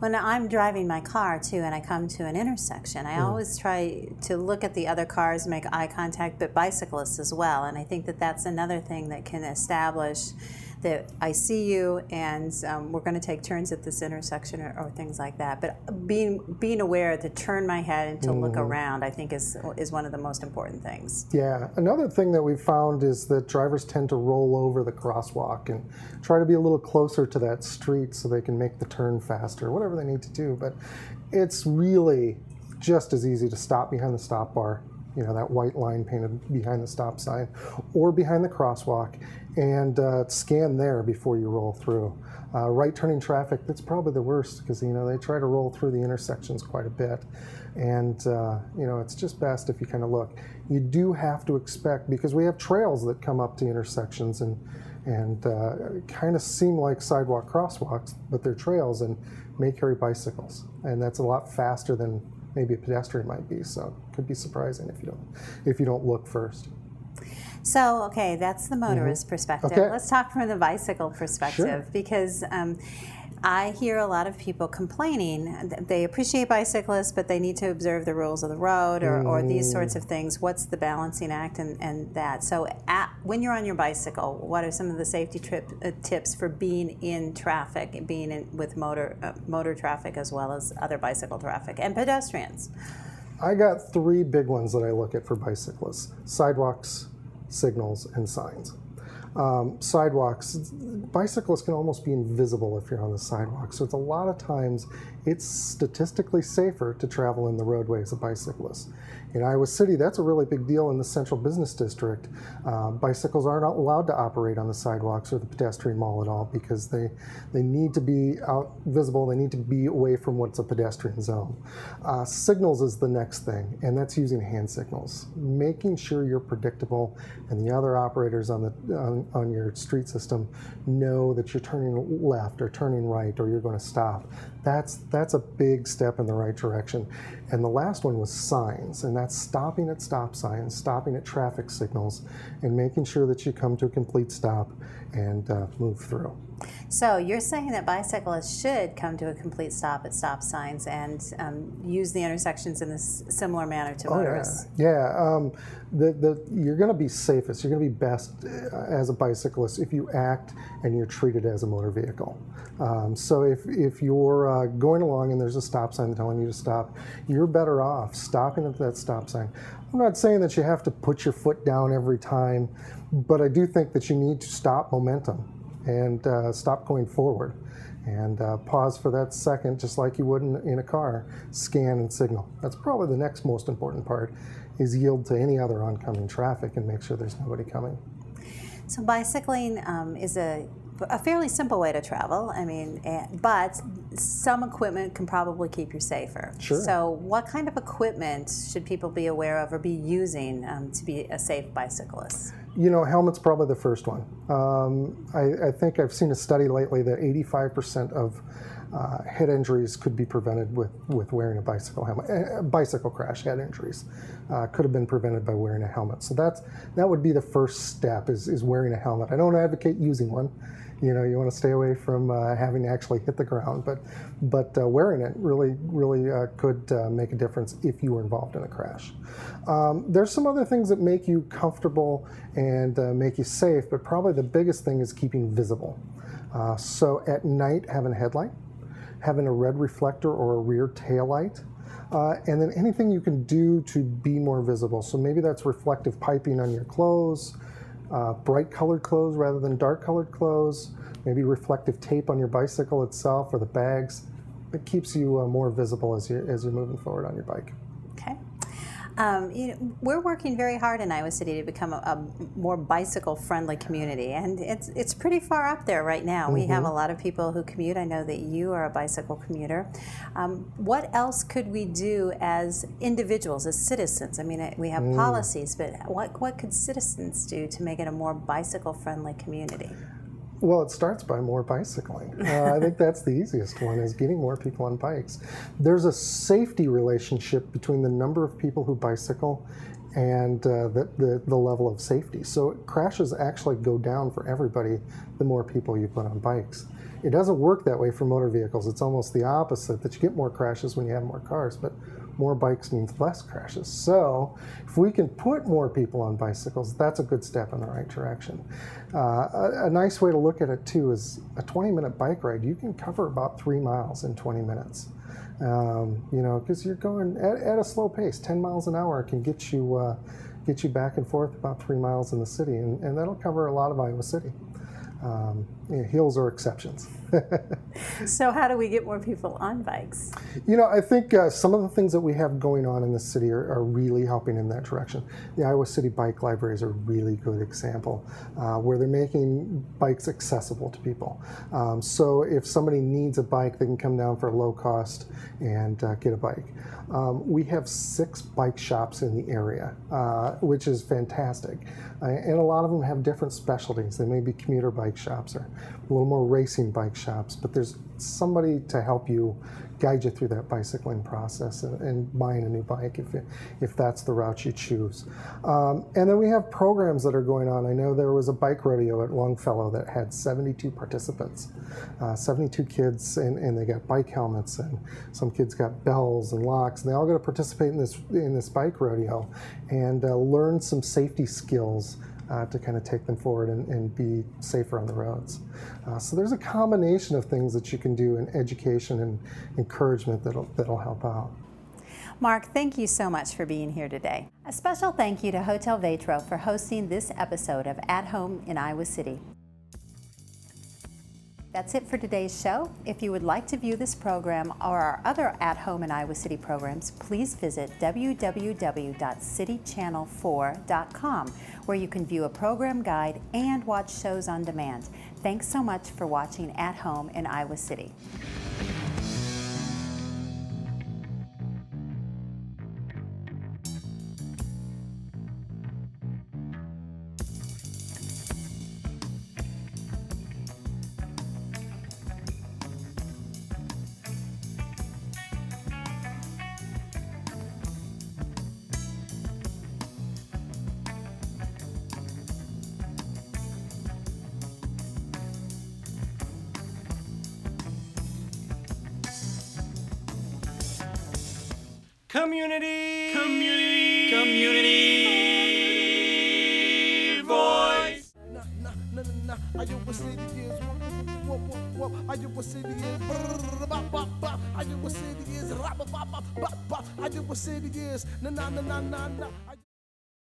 When I'm driving my car too and I come to an intersection, I always try to look at the other cars, make eye contact, but bicyclists as well. And I think that that's another thing that can establish that I see you and we're going to take turns at this intersection or things like that. But being aware to turn my head and to look around, I think is one of the most important things. Yeah, another thing that we've found is that drivers tend to roll over the crosswalk and try to be a little closer to that street so they can make the turn faster, whatever they need to do. But it's really just as easy to stop behind the stop bar, you know, that white line painted behind the stop sign, or behind the crosswalk, and scan there before you roll through. Right turning traffic, that's probably the worst because, you know, they try to roll through the intersections quite a bit. And, you know, it's just best if you kind of look. You do have to expect, because we have trails that come up to intersections and kind of seem like sidewalk crosswalks, but they're trails and may carry bicycles. And that's a lot faster than maybe a pedestrian might be, so it could be surprising if you don't look first. So, okay, that's the motorist perspective. Okay. Let's talk from the bicycle perspective, because I hear a lot of people complaining. They appreciate bicyclists, but they need to observe the rules of the road or these sorts of things. What's the balancing act and that? So when you're on your bicycle, what are some of the safety tips for being in traffic, being in with motor traffic as well as other bicycle traffic and pedestrians? I got 3 big ones that I look at for bicyclists: sidewalks, signals, and signs. Sidewalks, bicyclists can almost be invisible if you're on the sidewalk, so it's a lot of times it's statistically safer to travel in the roadway as a bicyclist. In Iowa City, that's a really big deal in the central business district. Bicycles aren't allowed to operate on the sidewalks or the pedestrian mall at all because they need to be out visible, they need to be away from what's a pedestrian zone. Signals is the next thing, and that's using hand signals. Making sure you're predictable and the other operators on your street system know that you're turning left or turning right or you're going to stop. That's a big step in the right direction. And the last one was signs, and that's stopping at stop signs, stopping at traffic signals, and making sure that you come to a complete stop and move through. So you're saying that bicyclists should come to a complete stop at stop signs and use the intersections in a similar manner to motorists? Yeah. You're going to be safest, you're going to be best as a bicyclist if you act and you're treated as a motor vehicle. So if you're going along and there's a stop sign telling you to stop, you're better off stopping at that stop sign. I'm not saying that you have to put your foot down every time, but I do think that you need to stop momentum and stop going forward and pause for that second, just like you would in a car, scan and signal. That's probably the next most important part, is yield to any other oncoming traffic and make sure there's nobody coming. So bicycling is a fairly simple way to travel, I mean, but some equipment can probably keep you safer. Sure. So what kind of equipment should people be aware of or be using to be a safe bicyclist? You know, helmet's probably the first one. I think I've seen a study lately that 85% of head injuries could be prevented with wearing a bicycle helmet. Bicycle crash head injuries could have been prevented by wearing a helmet. So that would be the first step, is wearing a helmet. I don't advocate using one. You know, you want to stay away from having to actually hit the ground, but wearing it really could make a difference if you were involved in a crash. There's some other things that make you comfortable and make you safe, but probably the biggest thing is keeping visible. So at night, having a headlight, having a red reflector or a rear tail light, and then anything you can do to be more visible. So maybe that's reflective piping on your clothes, bright colored clothes rather than dark colored clothes, maybe reflective tape on your bicycle itself or the bags. It keeps you more visible as you're moving forward on your bike. Okay. You know, we're working very hard in Iowa City to become a more bicycle-friendly community, and it's pretty far up there right now. We have a lot of people who commute. I know that you are a bicycle commuter. What else could we do as individuals, as citizens? I mean, we have policies, but what could citizens do to make it a more bicycle-friendly community? Well, it starts by more bicycling. I think that's the easiest one, is getting more people on bikes. There's a safety relationship between the number of people who bicycle and the level of safety. So crashes actually go down for everybody the more people you put on bikes. It doesn't work that way for motor vehicles. It's almost the opposite, that you get more crashes when you have more cars, but more bikes means less crashes. So if we can put more people on bicycles, that's a good step in the right direction. A nice way to look at it too is a 20-minute bike ride. You can cover about 3 miles in 20 minutes. You know, because you're going at a slow pace. 10 miles an hour can get you back and forth about 3 miles in the city, and that'll cover a lot of Iowa City. Hills are exceptions. So how do we get more people on bikes? You know, I think some of the things that we have going on in the city are really helping in that direction. The Iowa City Bike Library is a really good example where they're making bikes accessible to people. So if somebody needs a bike, they can come down for a low cost and get a bike. We have 6 bike shops in the area, which is fantastic. And a lot of them have different specialties. They may be commuter bike shops or a little more racing bike shops, but there's somebody to help you, guide you through that bicycling process and buying a new bike if that's the route you choose. And then we have programs that are going on. I know there was a bike rodeo at Longfellow that had 72 participants, 72 kids, and they got bike helmets, and some kids got bells and locks, and they all got to participate in this bike rodeo and learn some safety skills to kind of take them forward and be safer on the roads. So there's a combination of things that you can do in education and encouragement that'll help out. Mark, thank you so much for being here today. A special thank you to Hotel Vetro for hosting this episode of At Home in Iowa City. That's it for today's show. If you would like to view this program or our other At Home in Iowa City programs, please visit www.citychannel4.com, where you can view a program guide and watch shows on demand. Thanks so much for watching At Home in Iowa City. Community voice. Iowa City is Iowa City is Iowa City is Iowa City is